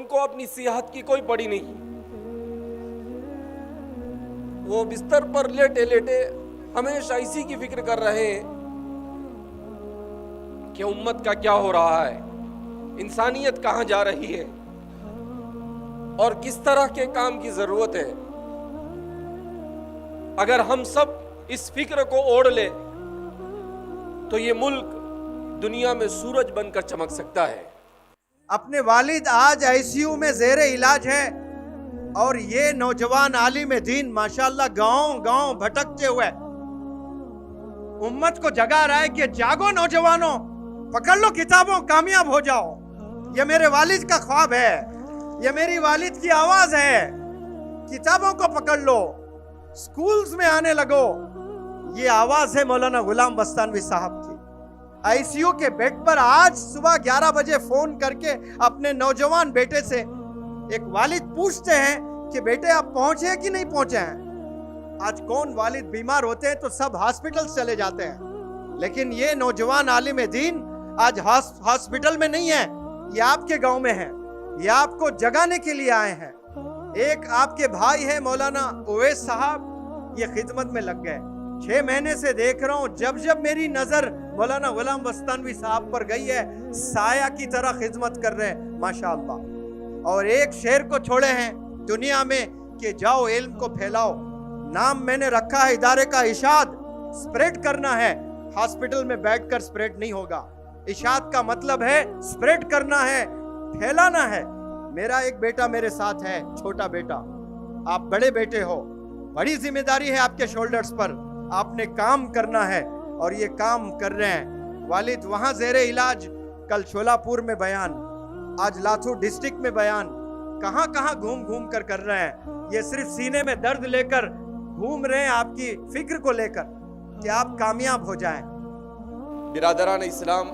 ان کو اپنی صحت کی کوئی پڑی نہیں. وہ بستر پر لیٹے لیٹے ہمیشہ اسی کی فکر کر رہے ہیں کہ امت کا کیا ہو رہا ہے, انسانیت کہاں جا رہی ہے اور کس طرح کے کام کی ضرورت ہے. اگر ہم سب اس فکر کو اوڑھ لے تو یہ ملک دنیا میں سورج بن کر چمک سکتا ہے. اپنے والد آج آئی سی یو میں زیر علاج ہے اور یہ نوجوان عالم دین ماشاءاللہ گاؤں گاؤں بھٹکتے ہوئے امت کو جگا رہا ہے کہ جاگو نوجوانوں, پکڑ لو کتابوں, کامیاب ہو جاؤ. یہ میرے والد کا خواب ہے, یہ میری والد کی آواز ہے. کتابوں کو پکڑ لو, سکولز میں آنے لگو. یہ آواز ہے مولانا غلام بستانوی صاحب کی. آئی سی یو کے بیڈ پر آج صبح 11 بجے فون کر کے اپنے نوجوان بیٹے سے ایک والد پوچھتے ہیں کہ بیٹے آپ پہنچے کہ نہیں پہنچے ہیں. آج کون والد بیمار ہوتے ہیں تو سب ہاسپٹل چلے جاتے ہیں, لیکن یہ نوجوان عالم دین آج ہاسپٹل میں نہیں ہے, یہ آپ کے گاؤں میں ہے, یہ آپ کو جگانے کے لیے آئے ہیں. ایک آپ کے بھائی ہے مولانا اویس صاحب, یہ خدمت میں لگ گئے. 6 مہینے سے دیکھ رہا ہوں, جب میری نظر مولانا غلام بستانوی صاحب پر گئی ہے, سایہ کی طرح خدمت کر رہے ہیں ماشاءاللہ. اور ایک شعر کو چھوڑے ہیں دنیا میں کہ جاؤ علم کو پھیلاؤ. نام میں نے رکھا ہے ادارے کا اشاعت, سپریڈ کرنا ہے. ہاسپٹل میں بیٹھ کر سپریڈ نہیں ہوگا. اشاعت کا مطلب ہے سپریڈ کرنا ہے, پھیلانا ہے. میرا ایک بیٹا میرے ساتھ ہے, چھوٹا بیٹا. آپ بڑے بیٹے ہو, بڑی ذمہ داری ہے آپ کے شولڈرز پر. آپ نے کام کرنا ہے اور یہ کام کر رہے ہیں. والد وہاں زیر علاج, کل شولاپور میں بیان, آج لاتھو ڈسٹرکٹ میں بیان. کہاں کہاں گھوم کر رہے ہیں. یہ صرف سینے میں درد لے کر گھوم رہے ہیں آپ کی فکر کو لے کر کہ آپ کامیاب ہو جائیں. برادران اسلام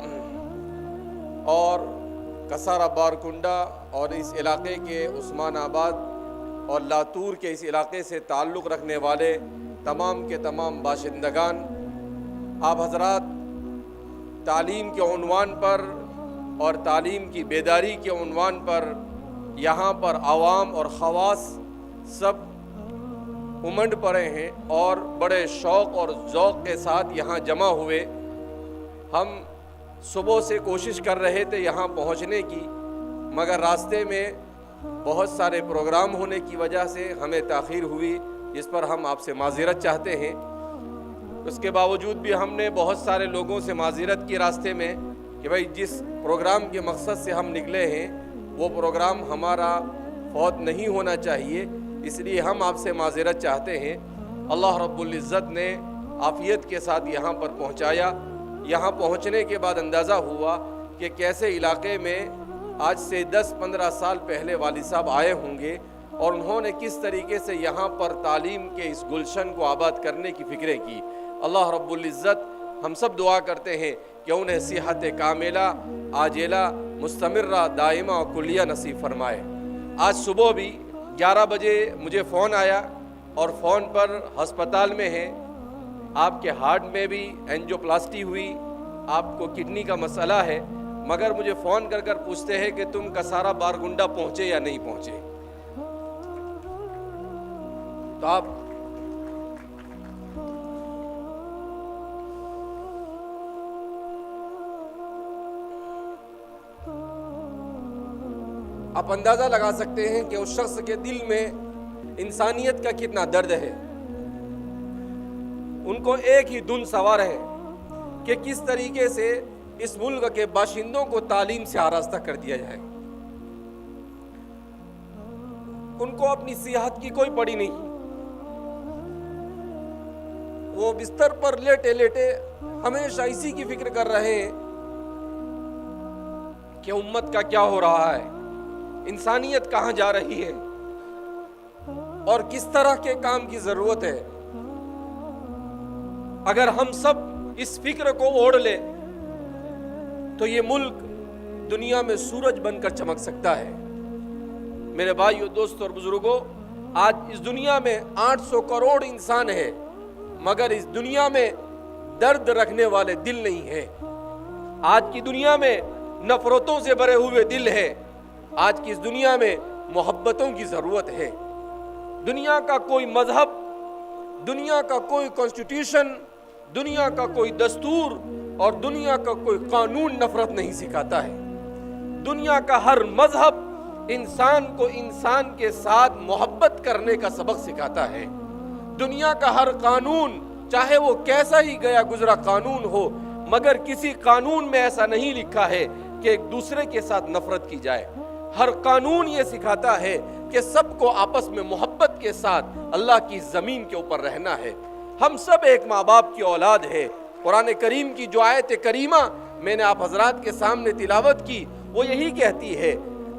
اور کسارا بارکنڈا اور اس علاقے کے عثمان آباد اور لاتور کے اس علاقے سے تعلق رکھنے والے تمام کے تمام باشندگان, آپ حضرات تعلیم کے عنوان پر اور تعلیم کی بیداری کے عنوان پر یہاں پر عوام اور خواص سب امنڈ پڑے ہیں اور بڑے شوق اور ذوق کے ساتھ یہاں جمع ہوئے. ہم صبح سے کوشش کر رہے تھے یہاں پہنچنے کی, مگر راستے میں بہت سارے پروگرام ہونے کی وجہ سے ہمیں تاخیر ہوئی, جس پر ہم آپ سے معذرت چاہتے ہیں. اس کے باوجود بھی ہم نے بہت سارے لوگوں سے معذرت کی راستے میں کہ بھائی جس پروگرام کے مقصد سے ہم نکلے ہیں وہ پروگرام ہمارا فوت نہیں ہونا چاہیے, اس لیے ہم آپ سے معذرت چاہتے ہیں. اللہ رب العزت نے عافیت کے ساتھ یہاں پر پہنچایا. یہاں پہنچنے کے بعد اندازہ ہوا کہ کیسے علاقے میں آج سے 10-15 سال پہلے والد صاحب آئے ہوں گے اور انہوں نے کس طریقے سے یہاں پر تعلیم کے اس گلشن کو آباد کرنے کی فکریں کی. اللہ رب العزت ہم سب دعا کرتے ہیں کہ انہیں صحت کاملہ, عاجلہ, مستمرہ, دائمہ اور کلیہ نصیب فرمائے. آج صبح بھی 11 بجے مجھے فون آیا اور فون پر ہسپتال میں ہیں, آپ کے ہارٹ میں بھی اینجیوپلاسٹی ہوئی, آپ کو کڈنی کا مسئلہ ہے, مگر مجھے فون کر پوچھتے ہیں کہ تم کسارا بارکنڈا پہنچے یا نہیں پہنچے. تو آپ اندازہ لگا سکتے ہیں کہ اس شخص کے دل میں انسانیت کا کتنا درد ہے. ان کو ایک ہی دھن سوار ہے کہ کس طریقے سے اس ملک کے باشندوں کو تعلیم سے آراستہ کر دیا جائے. ان کو اپنی صحت کی کوئی پڑی نہیں. وہ بستر پر لیٹے لیٹے ہمیشہ اسی کی فکر کر رہے ہیں کہ امت کا کیا ہو رہا ہے, انسانیت کہاں جا رہی ہے اور کس طرح کے کام کی ضرورت ہے. اگر ہم سب اس فکر کو اوڑھ لے تو یہ ملک دنیا میں سورج بن کر چمک سکتا ہے. میرے بھائیو, دوستو اور بزرگوں, آج اس دنیا میں 800 کروڑ انسان ہے, مگر اس دنیا میں درد رکھنے والے دل نہیں ہیں. آج کی دنیا میں نفرتوں سے بھرے ہوئے دل ہے, آج کی اس دنیا میں محبتوں کی ضرورت ہے. دنیا کا کوئی مذہب، دنیا کا کوئی کانسٹیٹیوشن، دنیا کا کوئی دستور اور دنیا کا کوئی قانون نفرت نہیں سکھاتا ہے. دنیا کا ہر مذہب انسان کو انسان کے ساتھ محبت کرنے کا سبق سکھاتا ہے. دنیا کا ہر قانون، چاہے وہ کیسا ہی گیا گزرا قانون ہو، مگر کسی قانون میں ایسا نہیں لکھا ہے کہ ایک دوسرے کے ساتھ نفرت کی جائے. ہر قانون یہ سکھاتا ہے کہ سب کو آپس میں محبت کے ساتھ اللہ کی زمین کے اوپر رہنا ہے. ہم سب ایک ماں باپ کی اولاد ہے. قرآن کریم کی جو آیت کریمہ میں نے آپ حضرات کے سامنے تلاوت کی وہ یہی کہتی ہے.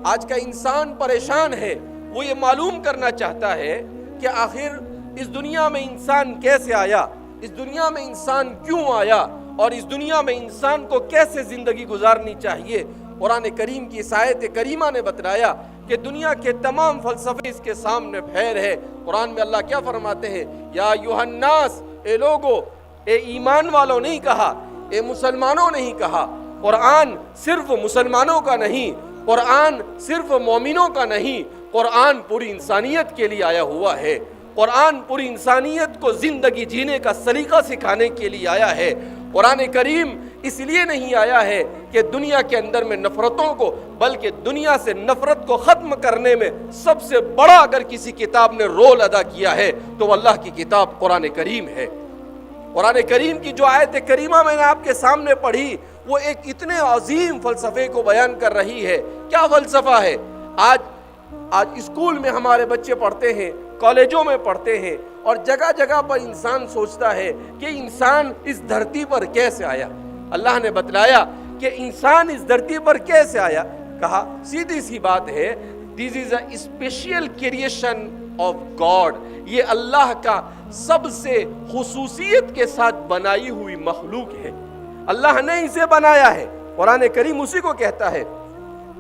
آج کا انسان پریشان ہے، وہ یہ معلوم کرنا چاہتا ہے کہ آخر اس دنیا میں انسان کیسے آیا، اس دنیا میں انسان کیوں آیا اور اس دنیا میں انسان کو کیسے زندگی گزارنی چاہیے. قرآن کریم کی اس آیت کریمہ نے بتلایا کہ دنیا کے تمام فلسفے اس کے سامنے پھیل ہے. قرآن میں اللہ کیا فرماتے ہیں؟ یا ایھا الناس، اے لوگو، اے ایمان والوں نہیں کہا، اے مسلمانوں نہیں کہا. قرآن صرف مسلمانوں کا نہیں، قرآن صرف مومنوں کا نہیں، قرآن پوری انسانیت کے لیے آیا ہوا ہے. قرآن پوری انسانیت کو زندگی جینے کا سلیقہ سکھانے کے لیے آیا ہے. قرآن کریم اس لیے نہیں آیا ہے کہ دنیا کے اندر میں نفرتوں کو، بلکہ دنیا سے نفرت کو ختم کرنے میں سب سے بڑا اگر کسی کتاب نے رول ادا کیا ہے تو وہ اللہ کی کتاب قرآن کریم ہے. قرآن کریم کی جو آیت کریمہ میں نے آپ کے سامنے پڑھی وہ ایک اتنے عظیم فلسفے کو بیان کر رہی ہے. کیا فلسفہ ہے؟ آج اسکول میں ہمارے بچے پڑھتے ہیں، کالجوں میں پڑھتے ہیں، اور جگہ جگہ پر انسان سوچتا ہے کہ انسان اس دھرتی پر کیسے آیا. اللہ نے بتلایا کہ انسان اس دھرتی پر کیسے آیا. کہا سیدھی سی بات ہے، this is a special creation of God. یہ اللہ کا سب سے خصوصیت کے ساتھ بنائی ہوئی مخلوق ہے. اللہ نے اسے بنایا ہے. قرآن کریم اسی کو کہتا ہے،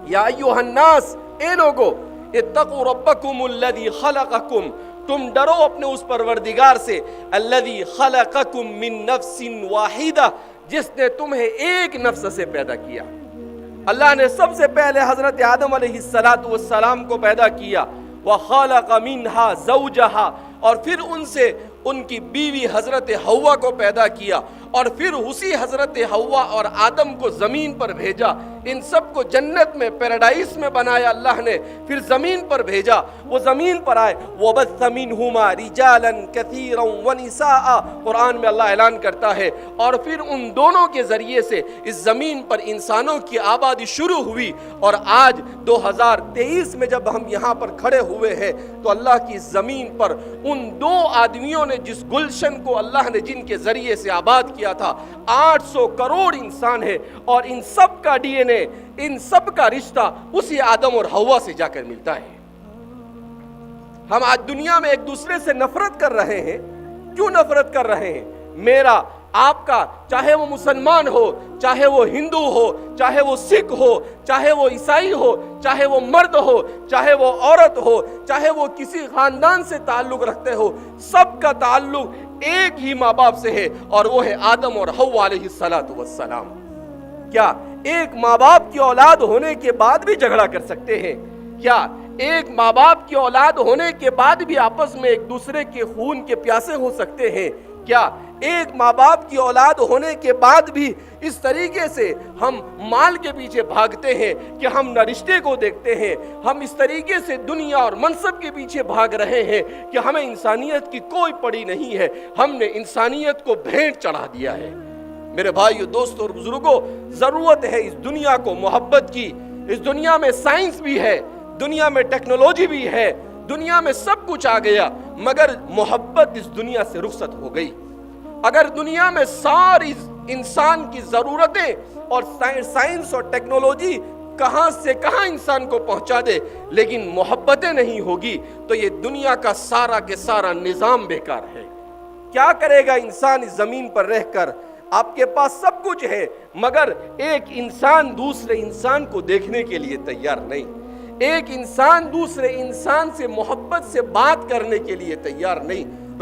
یا ایھا الناس، اے لوگو، اتقوا ربکم الذی خلقکم، تم ڈرو اپنے اس پروردگار سے، الذی خلقکم من نفس واحدہ، جس نے تمہیں ایک نفس سے پیدا کیا. اللہ نے سب سے پہلے حضرت آدم علیہ السلام کو پیدا کیا. وَخَلَقَ مِنْهَا زَوْجَهَا، اور پھر ان سے ان کی بیوی حضرت حوا کو پیدا کیا، اور پھر اسی حضرت حوا اور آدم کو زمین پر بھیجا. ان سب کو جنت میں، پیراڈائز میں بنایا اللہ نے، پھر زمین پر بھیجا. وہ زمین پر آئے. وَبَثَّ مِنْهُمَا رِجَالًا كَثِيرًا وَنِسَاءً، قرآن میں اللہ اعلان کرتا ہے، اور پھر ان دونوں کے ذریعے سے اس زمین پر انسانوں کی آبادی شروع ہوئی. اور آج 2023 میں جب ہم یہاں پر کھڑے ہوئے ہیں تو اللہ کی زمین پر ان دو آدمیوں نے جس گلشن کو اللہ نے جن کے ذریعے سے آباد کیا تھا، 800 کروڑ انسان ہے، اور ان سب کا ڈی این اے، ان سب کا رشتہ اسی آدم اور حوا سے جا کر ملتا ہے. ہم آج دنیا میں ایک دوسرے سے نفرت کر رہے ہیں. کیوں نفرت کر رہے ہیں؟ میرا، آپ کا، چاہے وہ مسلمان ہو، چاہے وہ ہندو ہو، چاہے وہ سکھ ہو، چاہے وہ عیسائی ہو، چاہے وہ مرد ہو، چاہے وہ عورت ہو، چاہے وہ کسی خاندان سے تعلق رکھتے ہو، سب کا تعلق ایک ہی ماں باپ سے ہے، اور وہ ہے آدم اور حوا علیہ السلام. کیا ایک ماں باپ کی اولاد ہونے کے بعد بھی جھگڑا کر سکتے ہیں؟ کیا ایک ماں باپ کی اولاد ہونے کے بعد بھی آپس میں ایک دوسرے کے خون کے پیاسے ہو سکتے ہیں؟ کیا ایک ماں باپ کی اولاد ہونے کے بعد بھی اس طریقے سے ہم مال کے پیچھے بھاگتے ہیں کہ ہم نہ رشتے کو دیکھتے ہیں؟ ہم اس طریقے سے دنیا اور منصب کے پیچھے بھاگ رہے ہیں کہ ہمیں انسانیت کی کوئی پڑی نہیں ہے، ہم نے انسانیت کو بھینٹ چڑھا دیا ہے. میرے بھائیو، دوستو اور بزرگوں، ضرورت ہے اس دنیا کو محبت کی. اس دنیا میں سائنس بھی ہے، دنیا میں ٹیکنالوجی بھی ہے، دنیا میں سب کچھ آ گیا، مگر محبت اس دنیا سے رخصت ہو گئی. اگر دنیا میں ساری انسان کی ضرورتیں اور سائنس اور ٹیکنالوجی کہاں سے کہاں انسان کو پہنچا دے، لیکن محبتیں نہیں ہوگی تو یہ دنیا کا سارا کے سارا نظام بیکار ہے. کیا کرے گا انسان اس زمین پر رہ کر؟ آپ کے پاس سب کچھ ہے، مگر ایک انسان دوسرے انسان کو دیکھنے کے لیے تیار نہیں. ایک انسان دوسرے انسان سے محبت سے بات کرنے کے لیے تیار نہیں.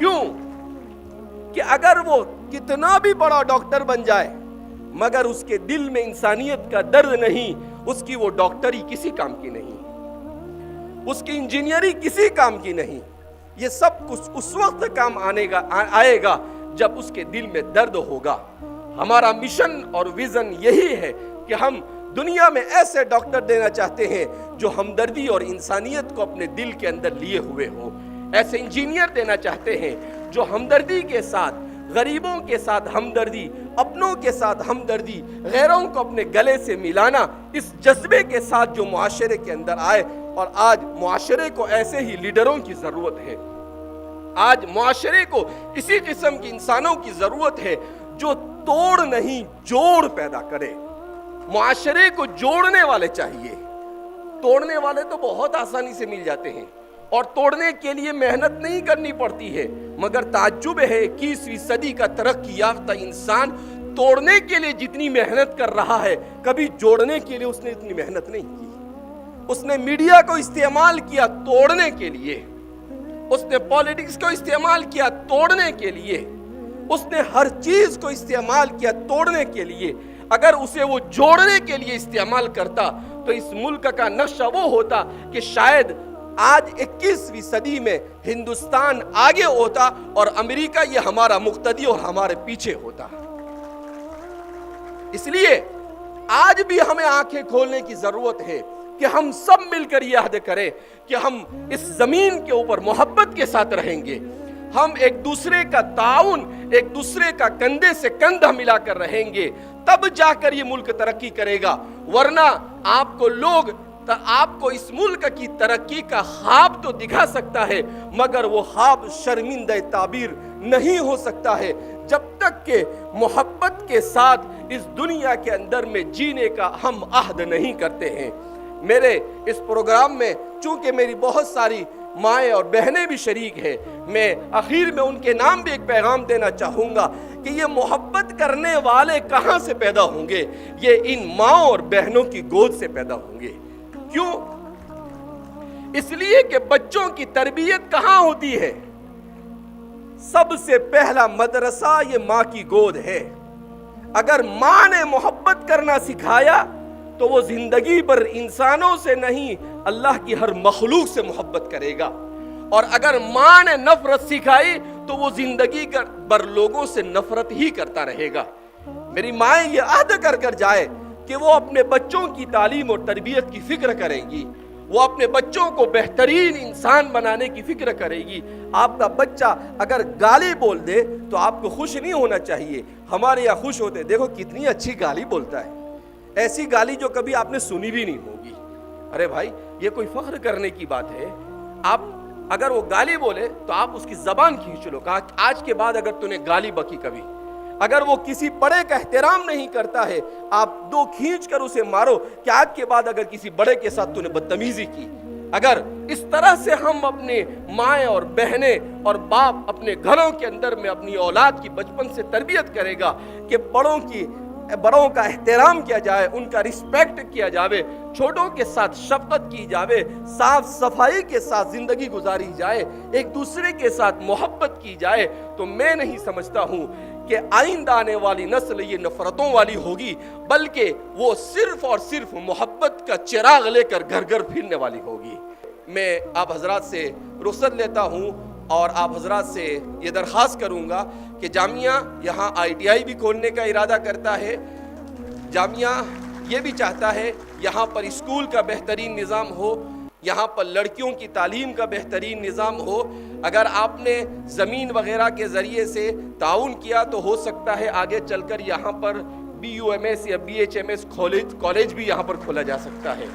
کیوں کہ اگر وہ کتنا بھی بڑا ڈاکٹر بن جائے مگر اس کے دل میں انسانیت کا درد نہیں، اس کی وہ ڈاکٹری کسی کام کی نہیں، اس کی انجینئری کسی کام کی نہیں۔ یہ سب کچھ اس وقت کام آئے گا جب اس کے دل میں درد ہوگا۔ ہمارا مشن اور ویژن یہی ہے کہ ہم دنیا میں ایسے ڈاکٹر دینا چاہتے ہیں جو ہمدردی اور انسانیت کو اپنے دل کے اندر لیے ہوئے ہو، ایسے انجینئر دینا چاہتے ہیں جو ہمدردی کے ساتھ، غریبوں کے ساتھ ہمدردی، اپنوں کے ساتھ ہمدردی، غیروں کو اپنے گلے سے ملانا، اس جذبے کے ساتھ جو معاشرے کے اندر آئے۔ اور آج معاشرے کو ایسے ہی لیڈروں کی ضرورت ہے، آج معاشرے کو اسی قسم کی انسانوں کی ضرورت ہے جو توڑ نہیں جوڑ پیدا کرے۔ معاشرے کو جوڑنے والے چاہیے، توڑنے والے تو بہت آسانی سے مل جاتے ہیں اور توڑنے کے لیے محنت نہیں کرنی پڑتی ہے، مگر تعجب ہے 21ویں صدی کا ترقی یافتہ انسان توڑنے کے لیے جتنی محنت کر رہا ہے کبھی جوڑنے کے لیے اس نے اتنی محنت نہیں کی۔ اس نے میڈیا کو استعمال کیا توڑنے کے لیے، اس نے پالیٹکس کو استعمال کیا توڑنے کے لیے، اس نے ہر چیز کو استعمال کیا توڑنے کے لیے۔ اگر اسے وہ جوڑنے کے لیے استعمال کرتا تو اس ملک کا نقشہ وہ ہوتا کہ شاید آج 21ویں صدی میں ہندوستان آگے ہوتا اور امریکہ یہ ہمارا مقتدی اور ہمارے پیچھے ہوتا۔ اس لیے آج بھی ہمیں آنکھیں کھولنے کی ضرورت ہے کہ ہم سب مل کر یہ عہد کریں کہ ہم اس زمین کے اوپر محبت کے ساتھ رہیں گے، ہم ایک دوسرے کا تعاون، ایک دوسرے کا کندھے سے کندھا ملا کر رہیں گے، تب جا کر یہ ملک ترقی کرے گا۔ ورنہ آپ کو اس ملک کی ترقی کا خواب تو دکھا سکتا ہے مگر وہ خواب شرمندہ تعبیر نہیں ہو سکتا ہے جب تک کہ محبت کے ساتھ اس دنیا کے اندر میں جینے کا ہم عہد نہیں کرتے ہیں۔ میرے اس پروگرام میں چونکہ میری بہت ساری مائیں اور بہنیں بھی شریک ہیں، میں آخر میں ان کے نام بھی ایک پیغام دینا چاہوں گا کہ یہ محبت کرنے والے کہاں سے پیدا ہوں گے؟ یہ ان ماں اور بہنوں کی گود سے پیدا ہوں گے۔ کیوں؟ اس لیے کہ بچوں کی تربیت کہاں ہوتی ہے؟ سب سے پہلا مدرسہ یہ ماں کی گود ہے۔ اگر ماں نے محبت کرنا سکھایا تو وہ زندگی پر انسانوں سے نہیں اللہ کی ہر مخلوق سے محبت کرے گا، اور اگر ماں نے نفرت سکھائی تو وہ زندگی پر لوگوں سے نفرت ہی کرتا رہے گا۔ میری مائیں یہ عہد کر کر جائے کہ وہ اپنے بچوں کی تعلیم اور تربیت کی فکر کریں گی، وہ اپنے بچوں کو بہترین انسان بنانے کی فکر کرے گی۔ آپ کا بچہ اگر گالی بول دے تو آپ کو خوش نہیں ہونا چاہیے، ہمارے یہاں خوش ہوتے، دیکھو کتنی اچھی گالی بولتا ہے، ایسی گالی جو کبھی آپ نے سنی بھی نہیں ہوگی۔ ارے بھائی یہ کوئی فخر کرنے کی بات ہے؟ آپ اگر وہ گالی بولے تو آپ اس کی زبان کھینچ لو، کہا آج کے بعد اگر تو نے گالی بکی کبھی، اگر وہ کسی بڑے کا احترام نہیں کرتا ہے آپ دو کھینچ کر اسے مارو کہ آج کے بعد اگر کسی بڑے کے ساتھ تو نے بدتمیزی کی۔ اگر اس طرح سے ہم اپنے مائیں اور بہنیں اور باپ اپنے گھروں کے اندر میں اپنی اولاد کی بچپن سے تربیت کرے گا کہ بڑوں کا احترام کیا جائے، ان کا رسپیکٹ کیا جائے، چھوٹوں کے ساتھ شفقت کی جائے، صاف صفائی کے ساتھ زندگی گزاری جائے، ایک دوسرے کے ساتھ محبت کی جائے، تو میں نہیں سمجھتا ہوں کہ آئندہ آنے والی نسل یہ نفرتوں والی ہوگی، بلکہ وہ صرف اور صرف محبت کا چراغ لے کر گھر گھر پھرنے والی ہوگی۔ میں آپ حضرات سے رخصت لیتا ہوں اور آپ حضرات سے یہ درخواست کروں گا کہ جامعہ یہاں ITI بھی کھولنے کا ارادہ کرتا ہے، جامعہ یہ بھی چاہتا ہے یہاں پر اسکول کا بہترین نظام ہو، یہاں پر لڑکیوں کی تعلیم کا بہترین نظام ہو۔ اگر آپ نے زمین وغیرہ کے ذریعے سے تعاون کیا تو ہو سکتا ہے آگے چل کر یہاں پر BUMS یا BHMS کالج بھی یہاں پر کھولا جا سکتا ہے،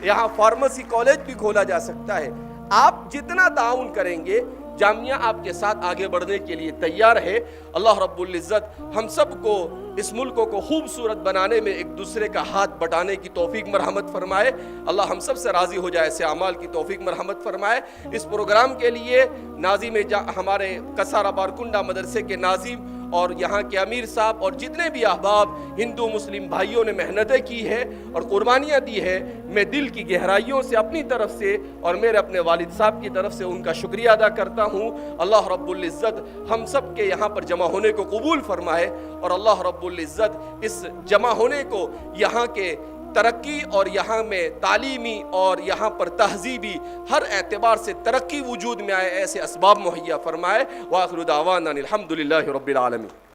یہاں فارمیسی کالج بھی کھولا جا سکتا ہے۔ آپ جتنا تعاون کریں گے جامعہ آپ کے ساتھ آگے بڑھنے کے لیے تیار ہے۔ اللہ رب العزت ہم سب کو اس ملک کو خوبصورت بنانے میں ایک دوسرے کا ہاتھ بٹانے کی توفیق مرحمت فرمائے۔ اللہ ہم سب سے راضی ہو جائے، ایسے اعمال کی توفیق مرحمت فرمائے۔ اس پروگرام کے لیے ناظم ہمارے کسارا بارکنڈا مدرسے کے ناظم اور یہاں کے امیر صاحب اور جتنے بھی احباب ہندو مسلم بھائیوں نے محنتیں کی ہے اور قربانیاں دی ہے، میں دل کی گہرائیوں سے اپنی طرف سے اور میرے اپنے والد صاحب کی طرف سے ان کا شکریہ ادا کرتا ہوں۔ اللہ رب العزت ہم سب کے یہاں پر جمع ہونے کو قبول فرمائے، اور اللہ رب العزت اس جمع ہونے کو یہاں کے ترقی اور یہاں میں تعلیمی اور یہاں پر تہذیبی ہر اعتبار سے ترقی وجود میں آئے، ایسے اسباب مہیا فرمائے۔ وآخر دعوانا الحمدللہ رب العالمین۔